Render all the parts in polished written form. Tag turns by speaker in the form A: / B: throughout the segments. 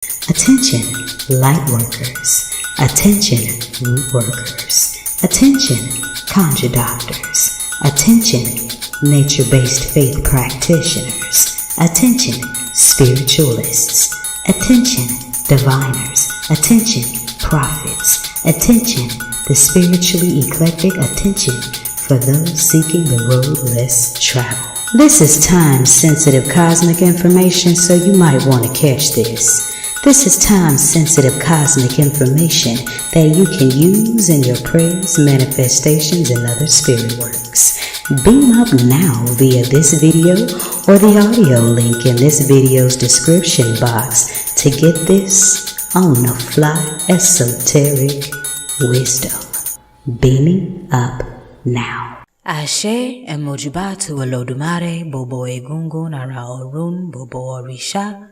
A: Attention, light workers. Attention, root workers. Attention, conjure doctors. Attention, nature-based faith practitioners. Attention, spiritualists. Attention, diviners. Attention, prophets. Attention, the spiritually eclectic. Attention for those seeking the road less traveled. This is time-sensitive cosmic information, so you might want to catch this. This is time-sensitive cosmic information that you can use in your prayers, manifestations, and other spirit works. Beam up now via this video or the audio link in this video's description box to get this on-the-fly esoteric wisdom. Beaming up now. Ashe emojibatu Olodumare Bobo Egungun Ara Orun Bobo Orisha,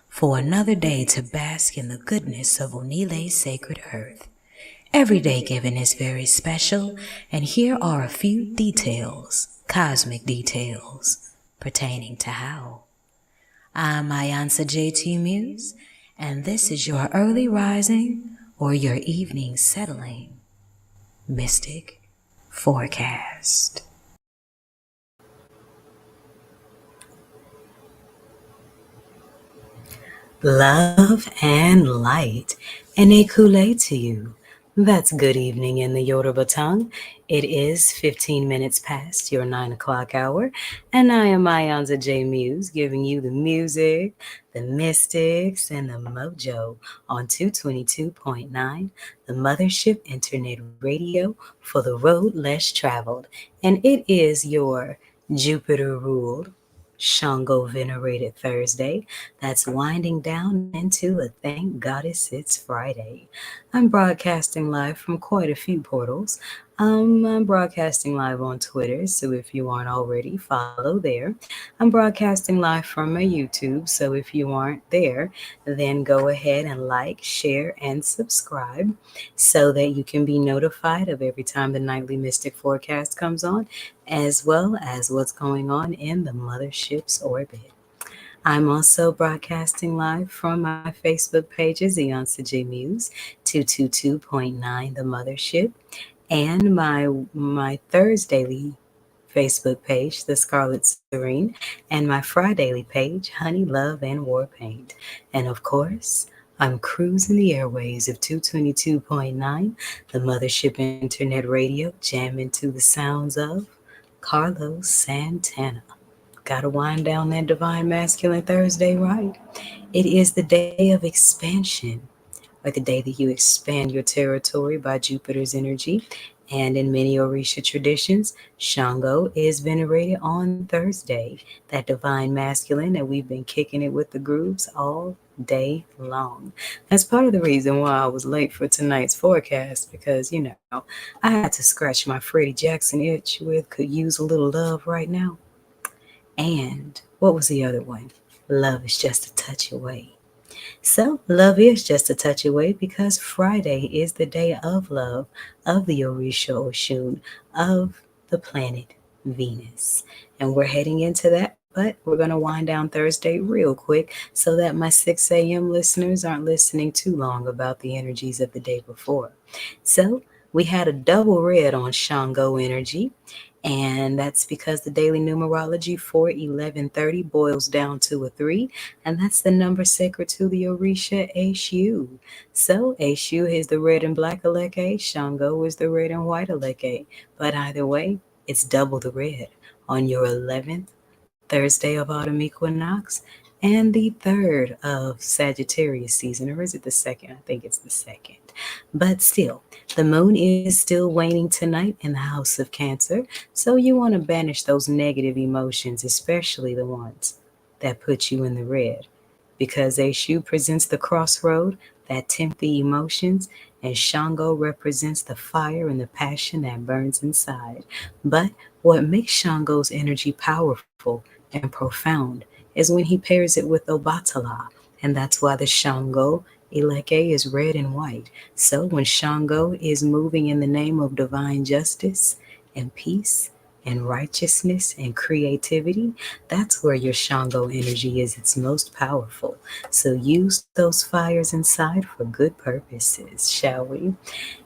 A: for another day to bask in the goodness of Onile's sacred earth. Every day given is very special, and here are a few details, cosmic details, pertaining to how. I'm Ayansa JT Muse, and this is your early rising or your evening settling mystic forecast. Love and light, and a kool to you. That's good evening in the Yoruba tongue. It is 15 minutes past your 9 o'clock hour, and I am Ayanza J. Muse, giving you the music, the mystics, and the mojo on 222.9, the Mothership Internet Radio for the road less traveled. And it is your Jupiter-ruled, Shango-venerated Thursday that's winding down into a thank goddess it's Friday. I'm broadcasting live from quite a few portals. I'm broadcasting live on Twitter, so if you aren't already, follow there. I'm broadcasting live from my YouTube, so if you aren't there, then go ahead and like, share, and subscribe so that you can be notified of every time the Nightly Mystic Forecast comes on, as well as what's going on in the Mothership's orbit. I'm also broadcasting live from my Facebook pages, Ayansa J Muse, 222.9 The Mothership, and my Thursdaily Facebook page, The Scarlet Serene, and my Fridaily page, Honey, Love, and War Paint. And of course, I'm cruising the airways of 222.9, the Mothership Internet Radio, jamming to the sounds of Carlos Santana. Gotta wind down that Divine Masculine Thursday, right? It is the day of expansion, or the day that you expand your territory by Jupiter's energy. And in many Orisha traditions, Shango is venerated on Thursday, that divine masculine that we've been kicking it with the grooves all day long. That's part of the reason why I was late for tonight's forecast, because, I had to scratch my Freddie Jackson itch with Could Use a Little Love right now. And what was the other one? Love is just a touch away. So love is just a touch away because Friday is the day of love of the Orisha Osun of the planet Venus. And we're heading into that, but we're going to wind down Thursday real quick so that my 6 a.m. listeners aren't listening too long about the energies of the day before. So we had a double red on Shango energy. And that's because the daily numerology for 1130 boils down to a 3, and that's the number sacred to the Orisha Eshu. So Eshu is the red and black Aleke, Shango is the red and white Aleke. But either way, it's double the red on your 11th Thursday of autumn equinox and the 3rd of Sagittarius season, or is it the 2nd? I think it's the 2nd. But still, the moon is still waning tonight in the house of Cancer, so you want to banish those negative emotions, especially the ones that put you in the red, because Eshu presents the crossroad that tempt the emotions, and Shango represents the fire and the passion that burns inside. But what makes Shango's energy powerful and profound is when he pairs it with Obatala, and that's why the Shango Ileke is red and white. So when Shango is moving in the name of divine justice and peace and righteousness and creativity, that's where your Shango energy is its most powerful. So use those fires inside for good purposes, shall we?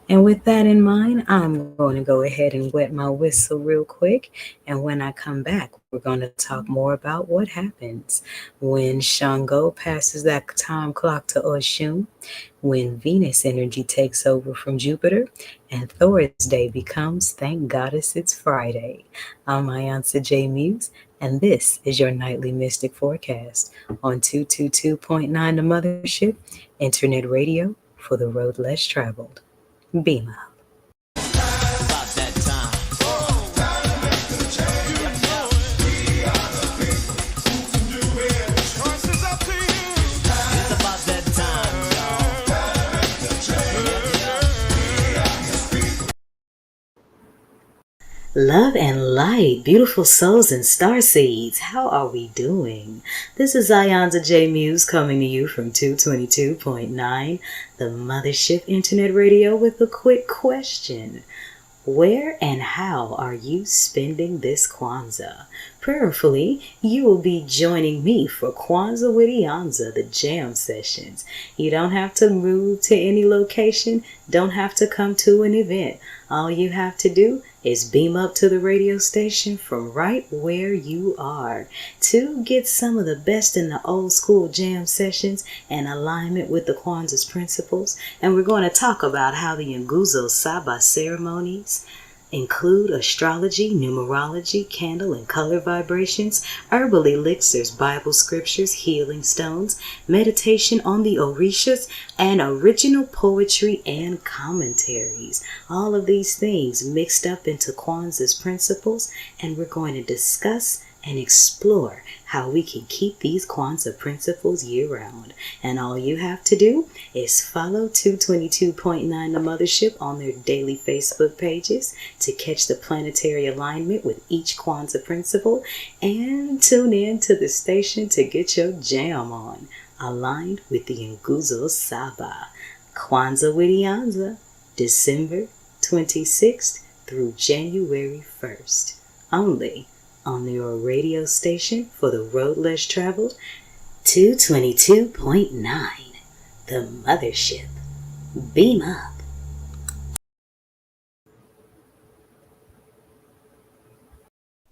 A: And with that in mind, I'm going to go ahead and wet my whistle real quick. And when I come back, we're going to talk more about what happens when Shango passes that time clock to Oshun, when Venus energy takes over from Jupiter, and Thor's day becomes, thank goddess, it's Friday. I'm Ayansa J. Muse, and this is your nightly Mystic Forecast on 222.9 The Mothership, Internet Radio for the road less traveled. Beam up. Love and light, beautiful souls and star seeds. How are we doing? This is Ayanza J. Muse coming to you from 222.9, the Mothership Internet Radio with a quick question. Where and how are you spending this Kwanzaa? Prayerfully, you will be joining me for Kwanzaa with Iyanza, the jam sessions. You don't have to move to any location, don't have to come to an event. All you have to do is beam up to the radio station from right where you are to get some of the best in the old school jam sessions in alignment with the Kwanzaa's principles. And we're going to talk about how the Nguzo Saba ceremonies include astrology, numerology, candle and color vibrations, herbal elixirs, Bible scriptures, healing stones, meditation on the Orishas, and original poetry and commentaries. All of these things mixed up into Kwanzaa's principles, and we're going to discuss and explore how we can keep these Kwanzaa principles year-round. And all you have to do is follow 222.9 The Mothership on their daily Facebook pages to catch the planetary alignment with each Kwanzaa principle, and tune in to the station to get your jam on, aligned with the Nguzo Saba. Kwanzaa with Iyanza, December 26th through January 1st. Only on your radio station for the road less traveled, 222.9, the Mothership. Beam up.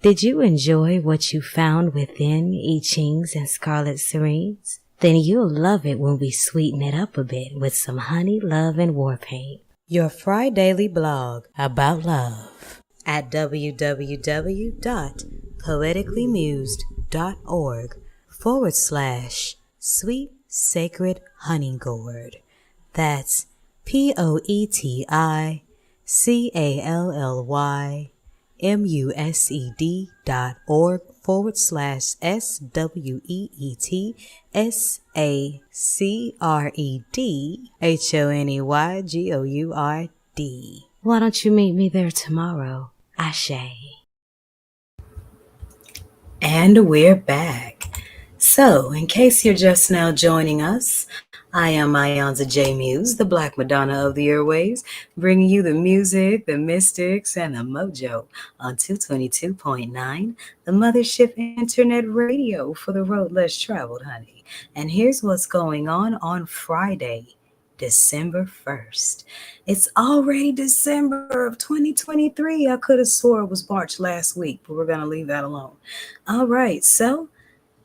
A: Did you enjoy what you found within I Chings and Scarlet Serenes? Then you'll love it when we sweeten it up a bit with some honey, love, and war paint. Your Fridaily blog about love at www.poeticallymused.org/sweet sacred honey gourd. That's poeticallymused.org/SWEETSACREDHONEYGOURD. Why don't you meet me there tomorrow? Ashe. And we're back. So, in case you're just now joining us, I am Ayanza J. Muse, the Black Madonna of the airwaves, bringing you the music, the mystics, and the mojo on 222.9, the Mothership Internet Radio for the road less traveled, honey. And here's what's going on Friday, December 1st. It's already December of 2023. I could have swore it was March last week, but we're going to leave that alone. All right, so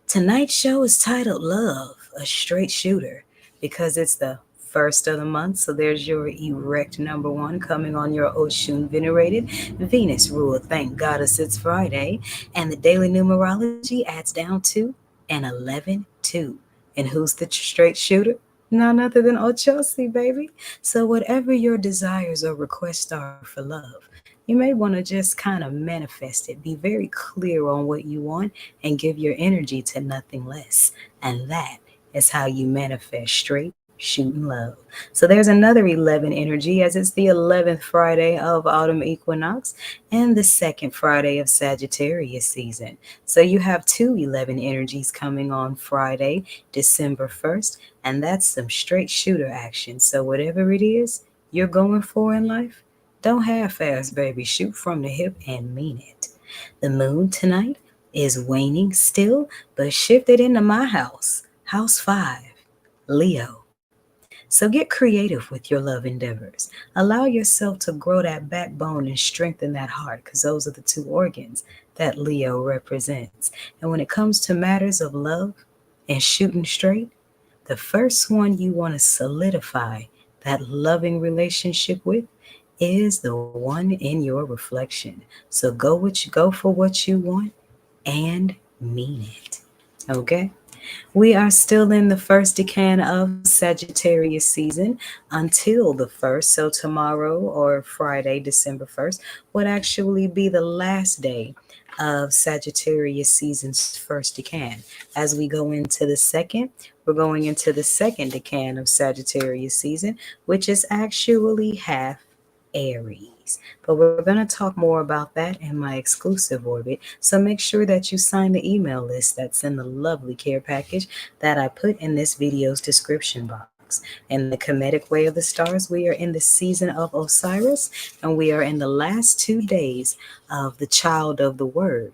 A: tonight's show is titled Love, a Straight Shooter, because it's the first of the month. So there's your erect number one coming on your Osun venerated Venus rule. Thank goddess it's Friday. And the daily numerology adds down to an 11-2. And who's the straight shooter? None other than Ochosi, baby. So whatever your desires or requests are for love, you may want to just kind of manifest it. Be very clear on what you want and give your energy to nothing less. And that is how you manifest straight shooting love. So there's another 11 energy, as it's the 11th Friday of autumn equinox and the second Friday of Sagittarius season. So you have two 11 energies coming on Friday, December 1st, and that's some straight shooter action. So whatever it is you're going for in life, don't half-ass, baby. Shoot from the hip and mean it. The moon tonight is waning still, but shifted into my house, house 5, Leo. So get creative with your love endeavors. Allow yourself to grow that backbone and strengthen that heart because those are the two organs that Leo represents. And when it comes to matters of love and shooting straight, the first one you want to solidify that loving relationship with is the one in your reflection. So go for what you want and mean it. Okay? We are still in the first decan of Sagittarius season until the 1st. So, tomorrow or Friday, December 1st, would actually be the last day of Sagittarius season's first decan. As we go into the second, we're going into the second decan of Sagittarius season, which is actually half Aries. But we're going to talk more about that in my exclusive orbit. So make sure that you sign the email list that's in the lovely care package that I put in this video's description box. In the Kemetic way of the stars, we are in the season of Osiris, and we are in the last 2 days of the child of the word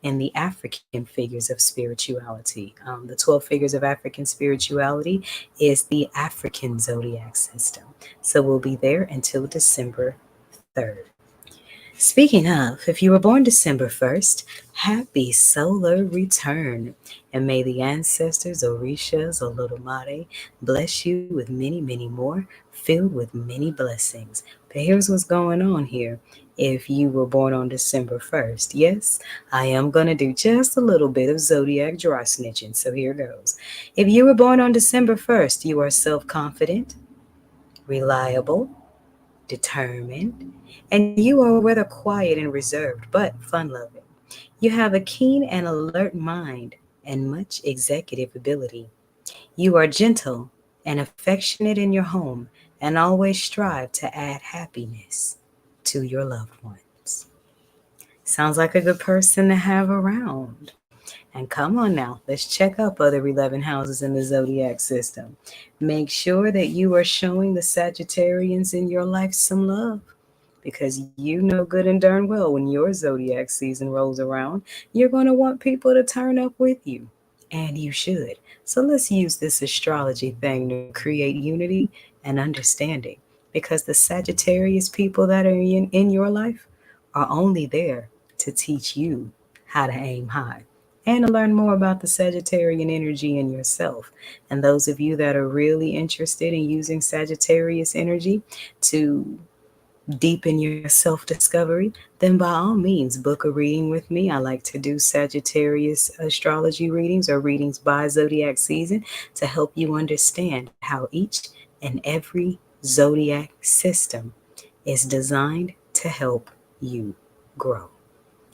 A: and the African figures of spirituality. The 12 figures of African spirituality is the African zodiac system. So we'll be there until December 3rd. Speaking of, if you were born December 1st, happy solar return. And may the ancestors, Orishas, or Little Mare, bless you with many, many more, filled with many blessings. But here's what's going on here. If you were born on December 1st, yes, I am going to do just a little bit of zodiac dry snitching. So here goes. If you were born on December 1st, you are self confident, reliable, determined, and you are rather quiet and reserved, but fun loving. You have a keen and alert mind and much executive ability. You are gentle and affectionate in your home and always strive to add happiness to your loved ones. Sounds like a good person to have around. And come on now, let's check up other 11 houses in the zodiac system. Make sure that you are showing the Sagittarians in your life some love because you know good and darn well when your zodiac season rolls around, you're going to want people to turn up with you. And you should. So let's use this astrology thing to create unity and understanding because the Sagittarius people that are in your life are only there to teach you how to aim high and to learn more about the Sagittarian energy in yourself. And those of you that are really interested in using Sagittarius energy to deepen your self discovery, then by all means, book a reading with me. I like to do Sagittarius astrology readings or readings by zodiac season to help you understand how each and every zodiac system is designed to help you grow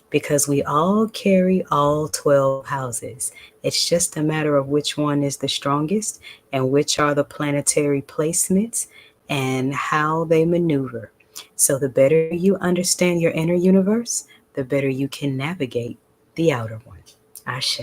A: because we all carry all 12 houses. It's just a matter of which one is the strongest and which are the planetary placements and how they maneuver. So, the better you understand your inner universe, the better you can navigate the outer one. Ashe.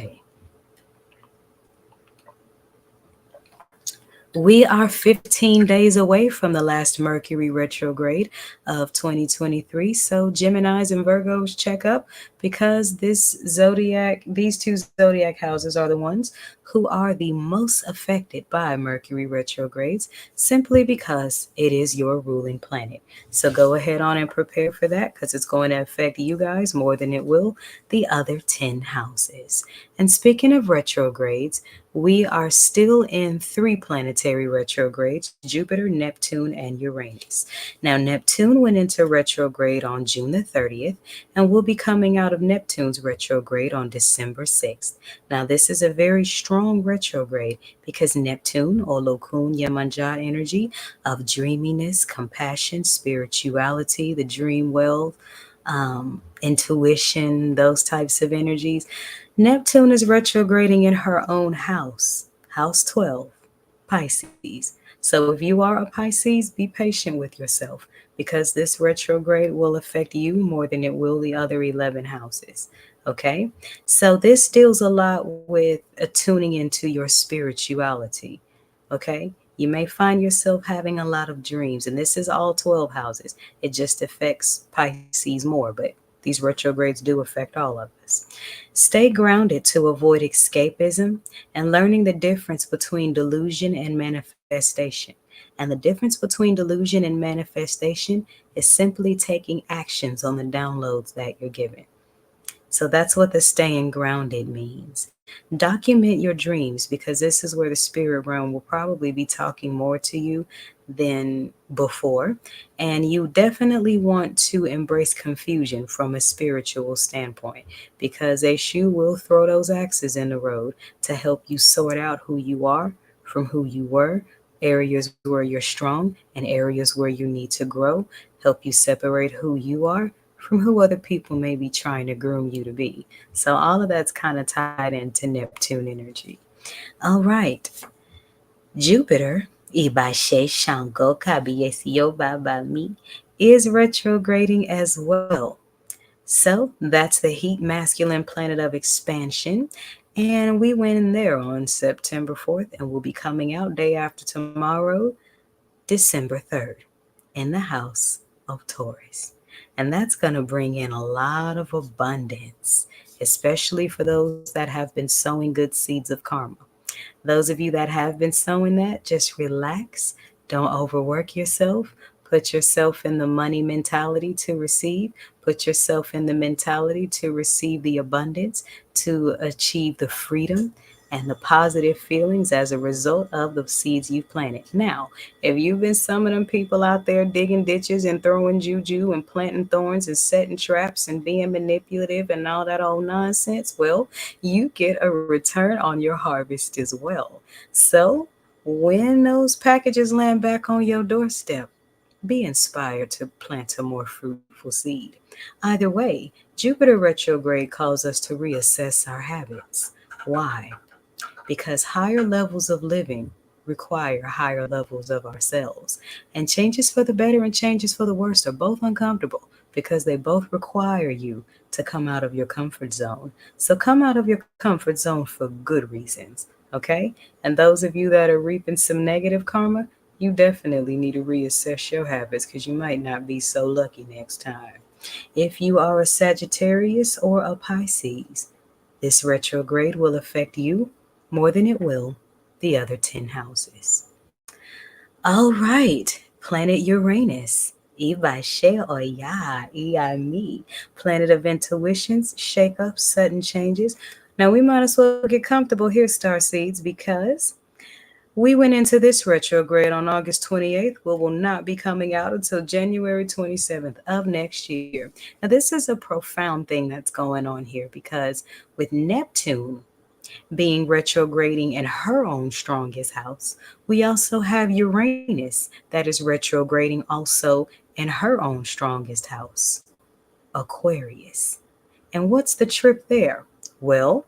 A: We are 15 days away from the last Mercury retrograde of 2023. So, Geminis and Virgos check up because these two zodiac houses are the ones who are the most affected by Mercury retrogrades simply because it is your ruling planet. So, go ahead on and prepare for that because it's going to affect you guys more than it will the other 10 houses. And speaking of retrogrades, we are still in three planetary retrogrades: Jupiter, Neptune, and Uranus. Now, Neptune went into retrograde on June the 30th and will be coming out of Neptune's retrograde on December 6th. Now, this is a very strong retrograde because Neptune, or Lokun Yamanja energy of dreaminess, compassion, spirituality, the dream wealth, intuition, those types of energies. Neptune is retrograding in her own house, house 12, Pisces. So if you are a Pisces, be patient with yourself because this retrograde will affect you more than it will the other 11 houses. Okay? So this deals a lot with tuning into your spirituality. Okay? You may find yourself having a lot of dreams, and this is all 12 houses. It just affects Pisces more, but these retrogrades do affect all of us. Stay grounded to avoid escapism and learning the difference between delusion and manifestation. And the difference between delusion and manifestation is simply taking actions on the downloads that you're given. So that's what the staying grounded means. Document your dreams because this is where the spirit realm will probably be talking more to you than before. And you definitely want to embrace confusion from a spiritual standpoint because a shoe will throw those axes in the road to help you sort out who you are from who you were, areas where you're strong and areas where you need to grow, help you separate who you are from who other people may be trying to groom you to be. So all of that's kind of tied into Neptune energy. All right. Jupiter, Ibashe Shango Kabiyesiyo Baba Mi, is retrograding as well. So that's the heat masculine planet of expansion. And we went in there on September 4th and will be coming out day after tomorrow, December 3rd, in the house of Taurus. And that's going to bring in a lot of abundance, especially for those that have been sowing good seeds of karma. Those of you that have been sowing that, just relax. Don't overwork yourself. Put yourself in the money mentality to receive. Put yourself in the mentality to receive the abundance, to achieve the freedom and the positive feelings as a result of the seeds you've planted. Now, if you've been some of them people out there digging ditches and throwing juju and planting thorns and setting traps and being manipulative and all that old nonsense, well, you get a return on your harvest as well. So, when those packages land back on your doorstep, be inspired to plant a more fruitful seed. Either way, Jupiter retrograde calls us to reassess our habits. Why? Because higher levels of living require higher levels of ourselves. And changes for the better and changes for the worse are both uncomfortable because they both require you to come out of your comfort zone. So come out of your comfort zone for good reasons, okay? And those of you that are reaping some negative karma, you definitely need to reassess your habits because you might not be so lucky next time. If you are a Sagittarius or a Pisces, this retrograde will affect you more than it will the other 10 houses. All right, planet Uranus. Ibashe Oya, Iyami, planet of intuitions, shake-ups, sudden changes. Now we might as well get comfortable here, starseeds, because we went into this retrograde on August 28th, but will not be coming out until January 27th of next year. Now, this is a profound thing that's going on here because with Neptune being retrograding in her own strongest house, we also have Uranus that is retrograding also in her own strongest house, Aquarius. And what's the trip there? Well,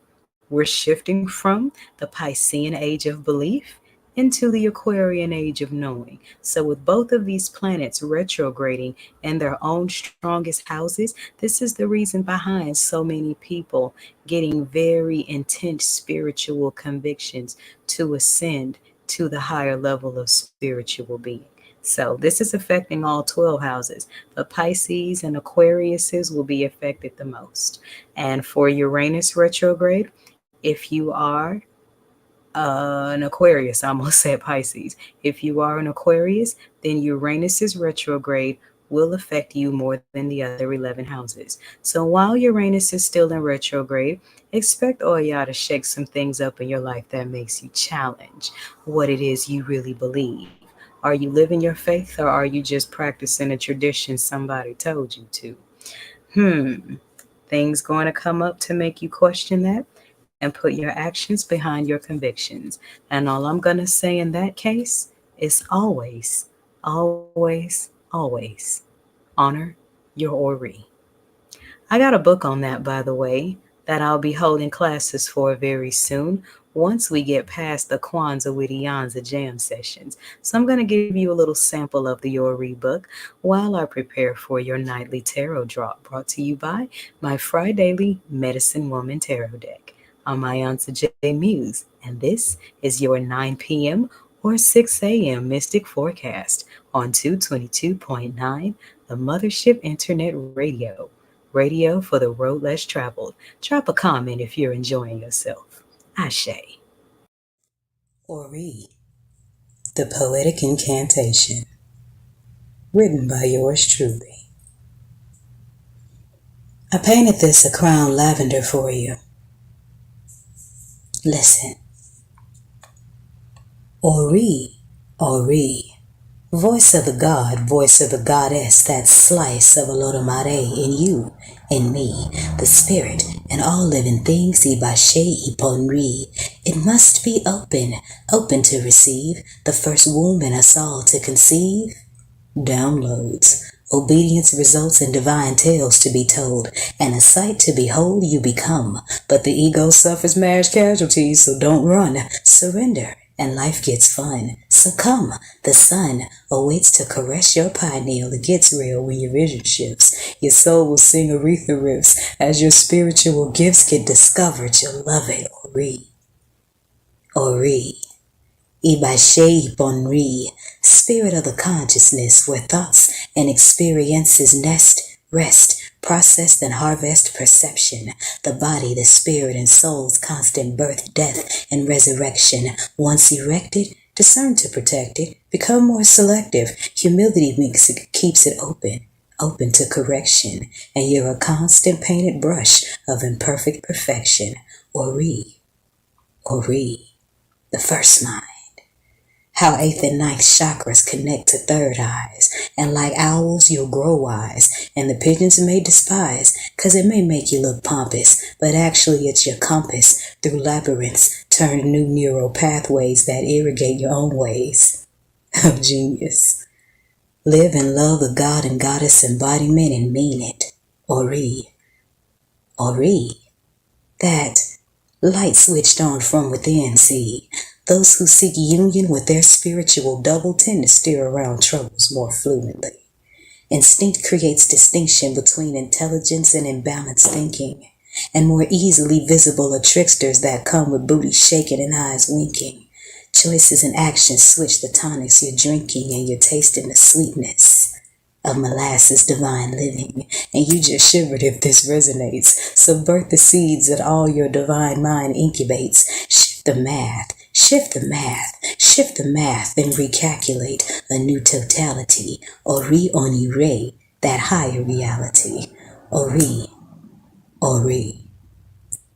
A: we're shifting from the Piscean age of belief into the Aquarian age of knowing. So, with both of these planets retrograding in their own strongest houses, this is the reason behind so many people getting very intense spiritual convictions to ascend to the higher level of spiritual being. So, this is affecting all 12 houses, but Pisces and Aquariuses will be affected the most. And for Uranus retrograde, if you are an Aquarius, I almost said Pisces. If you are an Aquarius, then Uranus's retrograde will affect you more than the other 11 houses. So while Uranus is still in retrograde, expect Oya to shake some things up in your life that makes you challenge what it is you really believe. Are you living your faith or are you just practicing a tradition somebody told you to? Things going to come up to make you question that and put your actions behind your convictions. And all I'm going to say in that case is always, always, always honor your Ori. I got a book on that, by the way, that I'll be holding classes for very soon once we get past the Kwanzaa Widianza jam sessions. So I'm going to give you a little sample of the Ori book while I prepare for your nightly tarot drop brought to you by my Fridaily Medicine Woman Tarot deck. I'm my Auntie J Muse, and this is your 9 p.m. or 6 a.m. Mystic Forecast on 222.9, the Mothership Internet Radio, radio for the road less traveled. Drop a comment if you're enjoying yourself. Ashe. Ori, the poetic incantation, written by yours truly. I painted this a crown lavender for you. Listen. Ori, Ori, voice of the god, voice of the goddess, that slice of Olodumare in you, in me, the spirit, and all living things, Ibashe Iponri. It must be open, open to receive, the first womb in us all to conceive. Downloads. Obedience results in divine tales to be told, and a sight to behold you become. But the ego suffers marriage casualties, so don't run. Surrender, and life gets fun. So come, the sun awaits to caress your pineal. It gets real when your vision shifts. Your soul will sing Aretha riffs. As your spiritual gifts get discovered, you'll love it. Ori. Ori. Ibashe Bonri, spirit of the consciousness where thoughts and experiences nest, rest, processed and harvest perception, the body, the spirit and soul's constant birth, death, and resurrection. Once erected, discern to protect it, become more selective. Humility makes it, keeps it open, open to correction, and you're a constant painted brush of imperfect perfection. Ori, Ori, the first mind. How eighth and ninth chakras connect to third eyes. And like owls, you'll grow wise. And the pigeons may despise, 'cause it may make you look pompous. But actually it's your compass. Through labyrinths, turn new neural pathways that irrigate your own ways. Of genius. Live and love the god and goddess embodiment and mean it. Ori. Ori. That light switched on from within, see. Those who seek union with their spiritual double tend to steer around troubles more fluently. Instinct creates distinction between intelligence and imbalanced thinking, and more easily visible are tricksters that come with booty shaking and eyes winking. Choices and actions switch the tonics you're drinking, and you're tasting the sweetness of molasses divine living, and you just shivered if this resonates. Subvert the seeds that all your divine mind incubates. Shift the math, shift the math, shift the math, and recalculate a new totality. Ori oni re, that higher reality. Ori, Ori,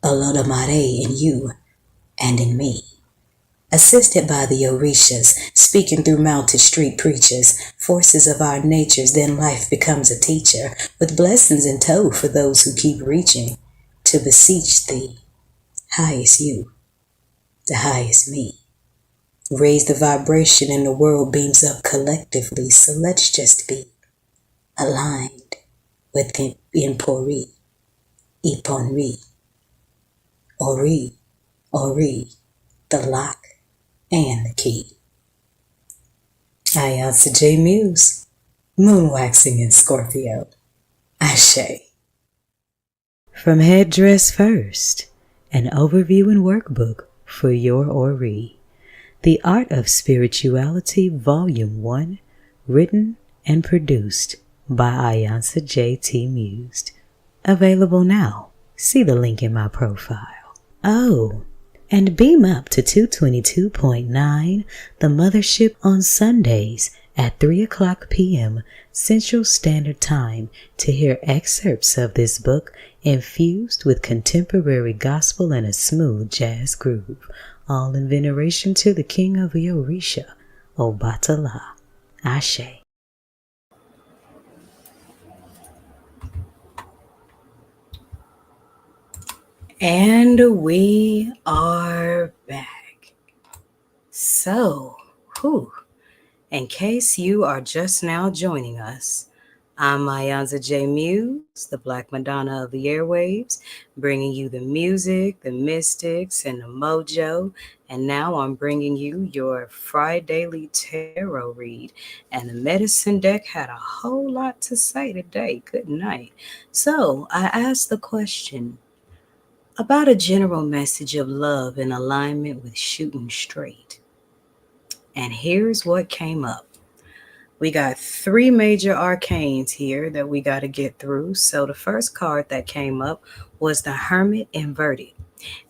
A: Olodumare in you and in me. Assisted by the Orishas, speaking through mounted street preachers, forces of our natures, then life becomes a teacher, with blessings in tow for those who keep reaching, to beseech thee, highest you, the highest me. Raise the vibration and the world beams up collectively, so let's just be aligned with Impori, Iponri, Ori, Ori, the lock and the key. Ayasa J. Muse, moonwaxing in Scorpio. Ashe. From Headdress First, an overview and workbook for your Ori. The Art of Spirituality, Volume 1, written and produced by Ayansa J.T. Mused. Available now. See the link in my profile. Oh, and beam up to 222.9, the Mothership on Sundays at 3 o'clock p.m. Central Standard Time to hear excerpts of this book infused with contemporary gospel and a smooth jazz groove, all in veneration to the King of the Orisha, Obatala. Ashe. And we are back. So, in case you are just now joining us, I'm Mayanza J. Muse, the Black Madonna of the airwaves, bringing you the music, the mystics, and the mojo. And now I'm bringing you your Fridaily tarot read. And the medicine deck had a whole lot to say today. Good night. So I asked the question about a general message of love in alignment with shooting straight. And here's what came up. We got three major arcanes here that we got to get through. So the first card that came up was the Hermit inverted.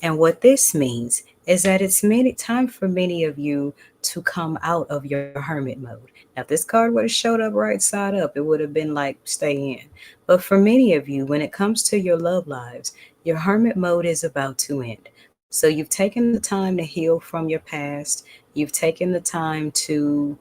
A: And what this means is that it's time for many of you to come out of your hermit mode. Now, if this card would have showed up right side up, it would have been like, stay in. But for many of you, when it comes to your love lives, your hermit mode is about to end. So you've taken the time to heal from your past, you've taken the time to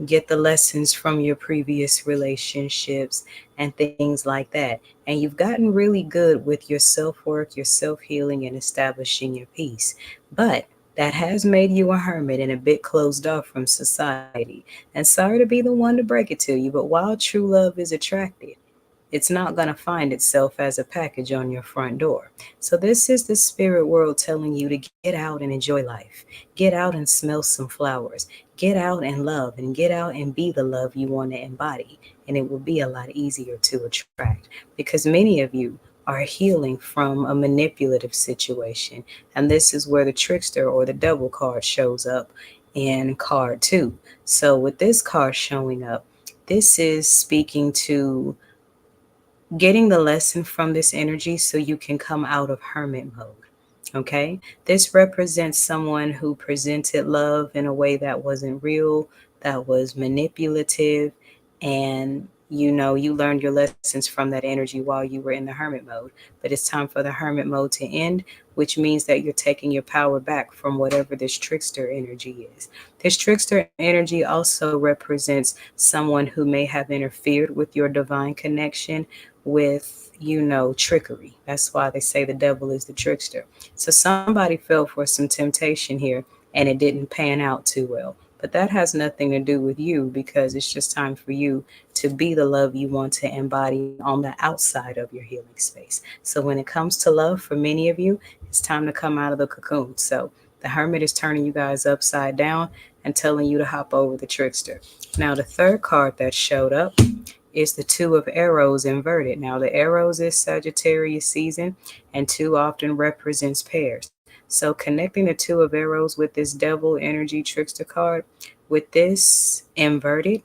A: get the lessons from your previous relationships and things like that. And you've gotten really good with your self work, your self healing, and establishing your peace. But that has made you a hermit and a bit closed off from society. And sorry to be the one to break it to you, but while true love is attractive, it's not going to find itself as a package on your front door. So, this is the spirit world telling you to get out and enjoy life. Get out and smell some flowers. Get out and love and get out and be the love you want to embody. And it will be a lot easier to attract because many of you are healing from a manipulative situation. And this is where the trickster or the devil card shows up in card two. So, with this card showing up, this is speaking to getting the lesson from this energy so you can come out of hermit mode. Okay, this represents someone who presented love in a way that wasn't real, that was manipulative, and you learned your lessons from that energy while you were in the hermit mode. But it's time for the hermit mode to end, which means that you're taking your power back from whatever this trickster energy is. This trickster energy also represents someone who may have interfered with your divine connection with trickery. That's why they say the devil is the trickster. So somebody fell for some temptation here and it didn't pan out too well. But that has nothing to do with you because it's just time for you to be the love you want to embody on the outside of your healing space. So when it comes to love, for many of you, it's time to come out of the cocoon. So the hermit is turning you guys upside down and telling you to hop over the trickster. Now, the third card that showed up is the Two of Arrows inverted. Now, the arrows is Sagittarius season, and two often represents pairs. So, connecting the Two of Arrows with this Devil Energy Trickster card, with this inverted,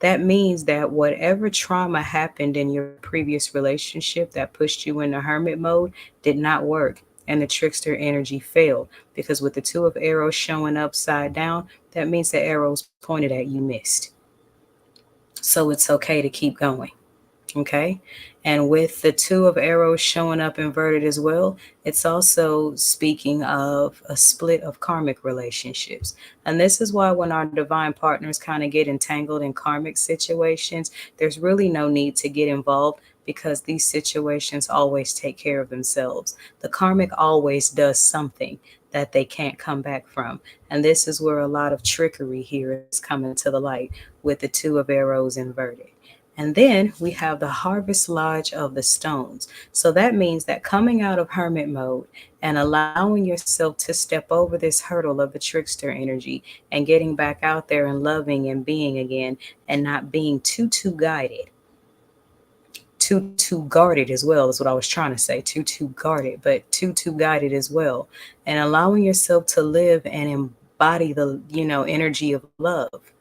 A: that means that whatever trauma happened in your previous relationship that pushed you into hermit mode did not work. And the trickster energy failed because with the Two of Arrows showing upside down, that means the arrows pointed at you missed. So it's okay to keep going. Okay. And with the Two of Arrows showing up inverted as well, it's also speaking of a split of karmic relationships. And this is why when our divine partners kind of get entangled in karmic situations, there's really no need to get involved because these situations always take care of themselves. The karmic always does something that they can't come back from. And this is where a lot of trickery here is coming to the light with the Two of Arrows inverted. And then we have the Harvest Lodge of the Stones. So that means that coming out of hermit mode and allowing yourself to step over this hurdle of the trickster energy and getting back out there and loving and being again and not being too guided. Too guarded as well is what I was trying to say. Too guarded, but too guided as well. And allowing yourself to live and embody the energy of love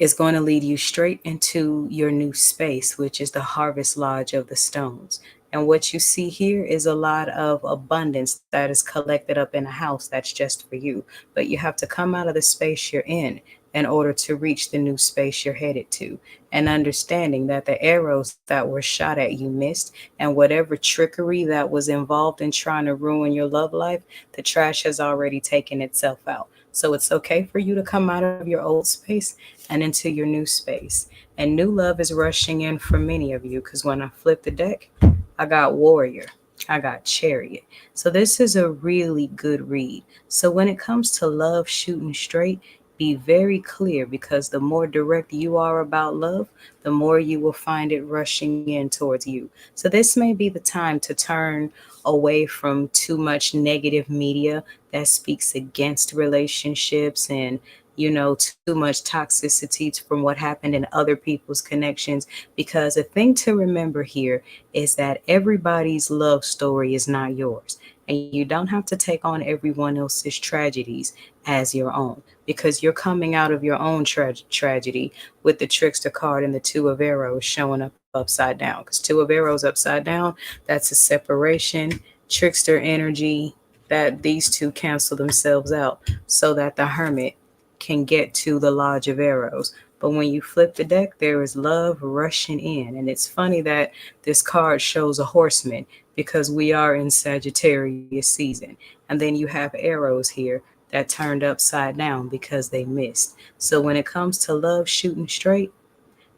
A: is going to lead you straight into your new space, which is the Harvest Lodge of the Stones. And what you see here is a lot of abundance that is collected up in a house that's just for you. But you have to come out of the space you're in order to reach the new space you're headed to. And understanding that the arrows that were shot at you missed, and whatever trickery that was involved in trying to ruin your love life, the trash has already taken itself out. So it's okay for you to come out of your old space and into your new space. And new love is rushing in for many of you because when I flip the deck, I got Warrior, I got Chariot. So this is a really good read. So when it comes to love shooting straight, be very clear because the more direct you are about love, the more you will find it rushing in towards you. So this may be the time to turn away from too much negative media that speaks against relationships and too much toxicity from what happened in other people's connections. Because a thing to remember here is that everybody's love story is not yours. and you don't have to take on everyone else's tragedies as your own, because you're coming out of your own tragedy with the trickster card and the two of arrows showing up upside down. Because two of arrows upside down, that's a separation, trickster energy, that these two cancel themselves out so that the hermit can get to the lodge of arrows. But when you flip the deck, there is love rushing in. And it's funny that this card shows a horseman because we are in Sagittarius season. And then you have arrows here that turned upside down because they missed. So when it comes to love shooting straight,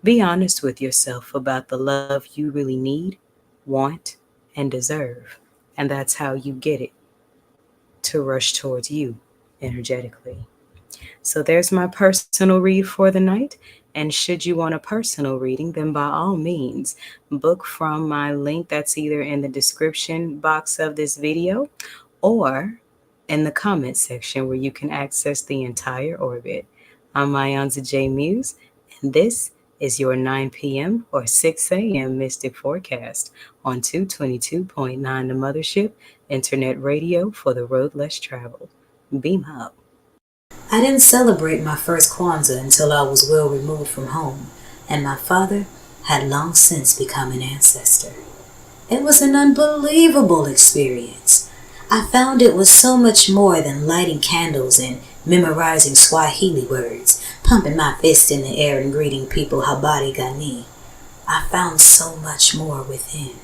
A: be honest with yourself about the love you really need, want, and deserve. And that's how you get it to rush towards you energetically. So there's my personal read for the night. And should you want a personal reading, then by all means, book from my link that's either in the description box of this video or in the comment section where you can access the entire orbit. I'm Mayonza J. Muse, and this is your 9 p.m. or 6 a.m. Mystic Forecast on 222.9 The Mothership, Internet Radio for the road less traveled. Beam up. I didn't celebrate my first Kwanzaa until I was well removed from home, and my father had long since become an ancestor. It was an unbelievable experience. I found it was so much more than lighting candles and memorizing Swahili words, pumping my fist in the air and greeting people habari gani. I found so much more within.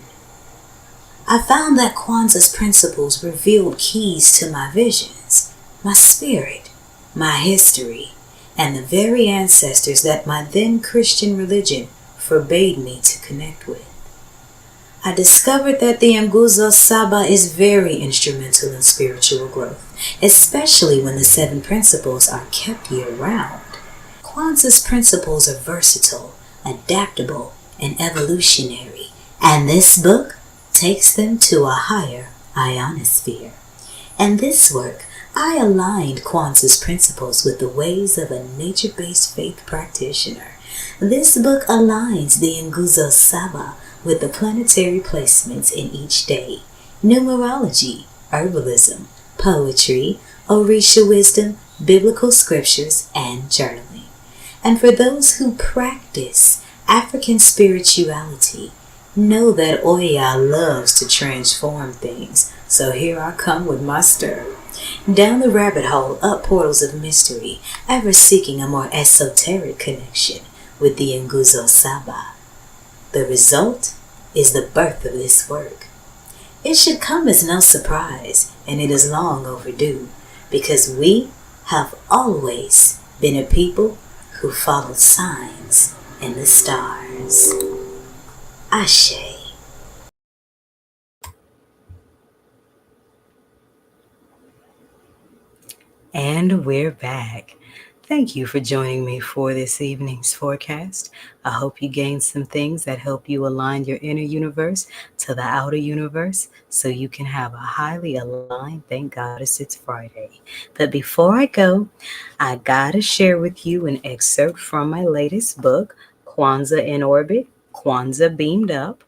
A: I found that Kwanzaa's principles revealed keys to my visions, my spirit, my history, and the very ancestors that my then Christian religion forbade me to connect with. I discovered that the Nguzo Saba is very instrumental in spiritual growth, especially when the 7 principles are kept year-round. Kwanzaa's principles are versatile, adaptable, and evolutionary, and this book takes them to a higher ionosphere. And this work, I aligned Kwanzaa's principles with the ways of a nature-based faith practitioner. This book aligns the Nguzo Saba with the planetary placements in each day, numerology, herbalism, poetry, Orisha wisdom, biblical scriptures, and journaling. And for those who practice African spirituality, know that Oya loves to transform things, so here I come with my stir. Down the rabbit hole, up portals of mystery, ever seeking a more esoteric connection with the Nguzo Saba. The result is the birth of this work. It should come as no surprise, and it is long overdue, because we have always been a people who followed signs in the stars. Ashe. And we're back. Thank you for joining me for this evening's forecast. I hope you gained some things that help you align your inner universe to the outer universe so you can have a highly aligned thank goddess it's Friday. But before I go, I gotta share with you an excerpt from my latest book, Kwanzaa in Orbit, Kwanzaa Beamed Up.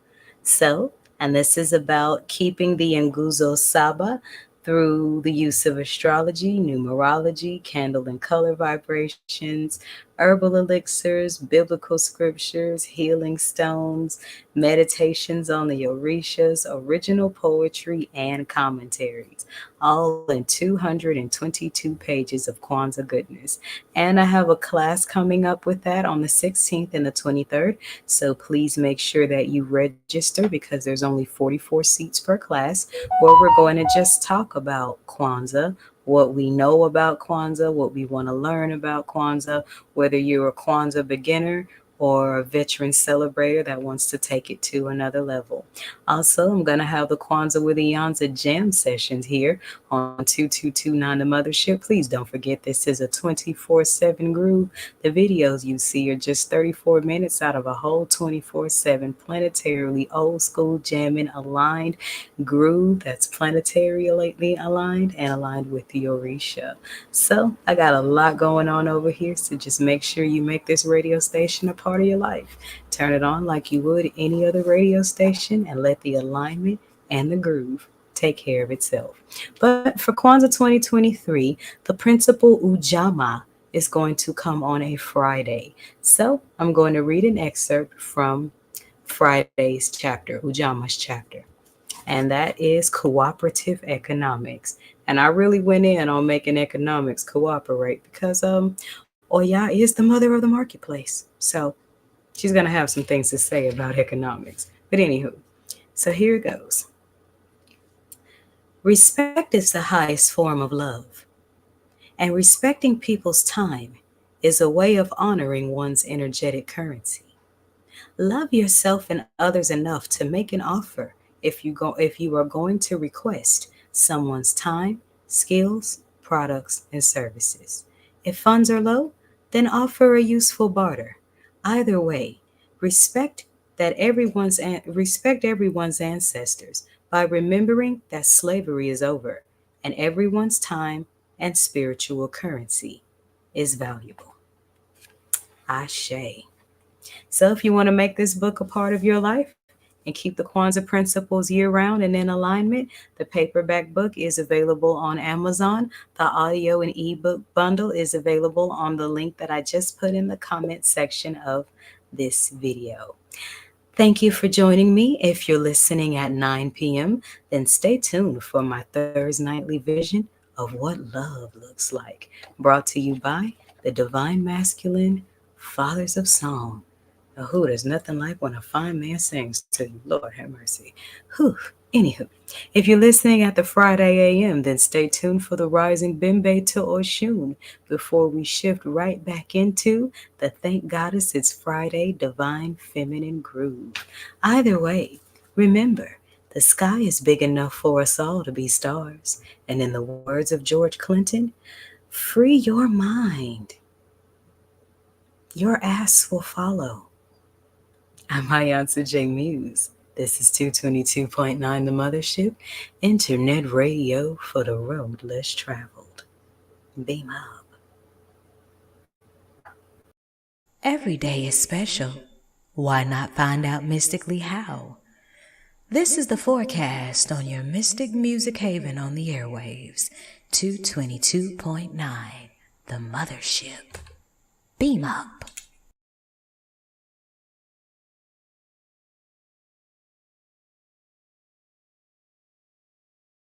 A: And this is about keeping the Nguzo Saba through the use of astrology, numerology, candle and color vibrations, herbal elixirs, biblical scriptures, healing stones, meditations on the Orishas, original poetry, and commentaries, all in 222 pages of Kwanzaa goodness. And I have a class coming up with that on the 16th and the 23rd, so please make sure that you register because there's only 44 seats per class, where we're going to just talk about Kwanzaa, what we know about Kwanzaa, what we want to learn about Kwanzaa, whether you're a Kwanzaa beginner or a veteran celebrator that wants to take it to another level. Also, I'm going to have the Kwanzaa with Iyanza jam sessions here on 2229 The Mothership. Please don't forget this is a 24/7 groove. The videos you see are just 34 minutes out of a whole 24/7 planetarily old school jamming aligned groove that's planetarily aligned and aligned with the Orisha. So I got a lot going on over here, so just make sure you make this radio station a part of your life. Turn it on like you would any other radio station and let the alignment and the groove take care of itself. But for Kwanzaa 2023, the principal Ujamaa is going to come on a Friday. So I'm going to read an excerpt from Friday's chapter, Ujama's chapter, and that is cooperative economics. And I really went in on making economics cooperate because Oya is the mother of the marketplace. So she's going to have some things to say about economics. But anywho, so here it goes. Respect is the highest form of love, and respecting people's time is a way of honoring one's energetic currency. Love yourself and others enough to make an offer if you are going to request someone's time, skills, products, and services. If funds are low, then offer a useful barter. Either way, respect respect everyone's ancestors by remembering that slavery is over and everyone's time and spiritual currency is valuable. Ashe. So if you want to make this book a part of your life and keep the Kwanzaa principles year round and in alignment, the paperback book is available on Amazon. The audio and ebook bundle is available on the link that I just put in the comment section of this video. Thank you for joining me. If you're listening at 9 p.m., then stay tuned for my Thursday nightly vision of what love looks like, brought to you by the Divine Masculine Fathers of Song. Who, there's nothing like when a fine man sings to you. Lord have mercy. Whew. Anywho, if you're listening at the Friday AM, then stay tuned for the Rising Bimbe to Osun before we shift right back into the Thank Goddess It's Friday Divine Feminine Groove. Either way, remember, the sky is big enough for us all to be stars. And in the words of George Clinton, free your mind. Your ass will follow. I'm Hayansa J. Muse. This is 222.9 The Mothership, internet radio for the road less traveled. Beam up. Every day is special. Why not find out mystically how? This is the forecast on your Mystic Music Haven on the airwaves, 222.9 The Mothership. Beam up.